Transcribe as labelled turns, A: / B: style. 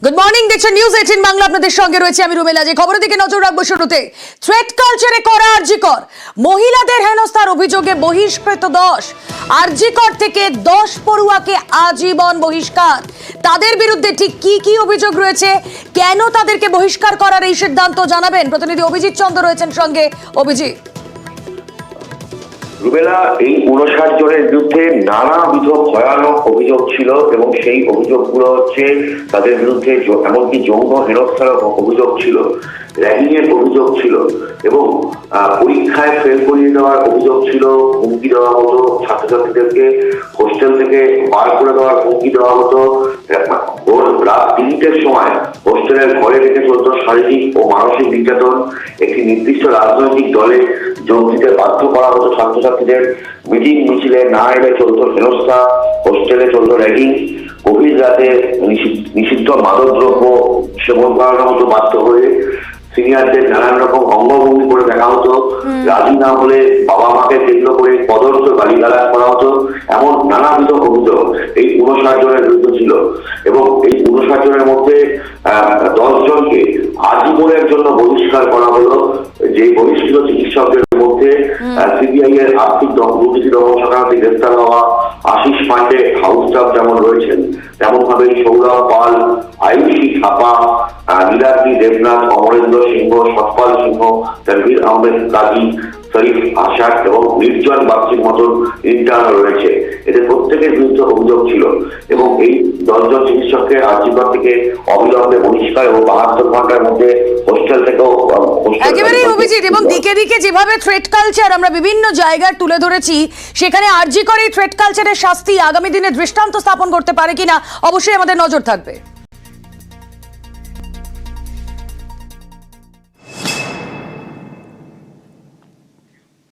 A: Good morning, দেখছেন news 18 Bangla. আপনাদের সঙ্গে রয়েছে আমি রুমেলা। যে খবরের দিকে নজর রাখবো শুরুতে, থ্রেট কালচারে করা আরজিকর মহিলাদের হেনস্থার অভিযোগে বহিষ্কৃত 10, আরজিকর থেকে 10 পড়ুয়াকে আজীবন বহিষ্কার। তাদের বিরুদ্ধে ঠিক কি কি অভিযোগ রয়েছে, কেন তাদেরকে বহিষ্কার করার এই সিদ্ধান্ত জানাবেন প্রতিনিধি অভিজিৎ চন্দ্র রয়েছেন সঙ্গে। অভিজিৎ।
B: রুবেলা, এই 59 জনের বিরুদ্ধে নানাবিধ ভয়ানক অভিযোগ ছিল এবং সেই অভিযোগগুলো হচ্ছে তাদের বিরুদ্ধে এমনকি যৌন হেনস্থার অভিযোগ ছিল, র্যাগিং এর অভিযোগ ছিল এবং পরীক্ষায় ফেল করিয়ে দেওয়ার অভিযোগ ছিল। হুমকি দেওয়া হতো, ছাত্রছাত্রীদেরকে হোস্টেল থেকে বার করে দেওয়ার হুমকি দেওয়া হতো। রাত 3টের সময় হোস্টেলের ঘরে রেখে চলত শারীরিক ও মানসিক নির্যাতন। একটি নির্দিষ্ট রাজনৈতিক দলে যোগ দিতে বাধ্য করা হতো ছাত্রছাত্রীদের। মিটিং মিছিলে না এলে চলত হেনস্থা, হোস্টেলে চলত র্যাগিং। গভীর রাতে নিষিদ্ধ মাদকদ্রব্য সেবন করানোর মতো বাধ্য হয়ে সিনিয়রদের নানান রকম অঙ্গভঙ্গি করে দেখা হতো। রাজি না হলে বাবা মাকে কেন্দ্র করে কদর্থ গালিগালাজ করা হতো। এমন নানাবিধ অভিযোগ এই 59 জনের বিরুদ্ধে ছিল এবং এই 59 জনের মধ্যে 10 জনকে আজীবনের জন্য বহিষ্কার করা হলো। যে বহিষ্কৃত চিকিৎসকদের মধ্যে সিবিআই এর আর্থিক দুর্নীতি দমন সংক্রান্তে গ্রেফতার হওয়া আশিস পান্ডে হাউস স্টাফ যেমন রয়েছেন, তেমন ভাবে সৌরভ পাল, আয়ুষী থাপা, লীলাদ্রি দেবনাথ, অমরেন্দ্র সিংহ, সতপাল সিংহ, তনভীর আহমেদ কাজী, শরীফ আশাদ এবং নির্জন বাগচির মতন ইন্টার্ন রয়েছে। এদের প্রত্যেকের বিরুদ্ধে অভিযোগ ছিল এবং এই 10 জন চিকিৎসককে আরজিকর থেকে অবিলম্বে বহিষ্কার এবং 72 ঘন্টার মধ্যে হোস্টেল থেকেও
A: একেবারে অভিজিৎ। এবং দিকে দিকে যেভাবে থ্রেট কালচার আমরা বিভিন্ন জায়গায় তুলে ধরেছি, সেখানে আরজিকর এই থ্রেট কালচারের শাস্তি আগামী দিনে দৃষ্টান্ত স্থাপন করতে পারে কিনা অবশ্যই আমাদের নজর থাকবে।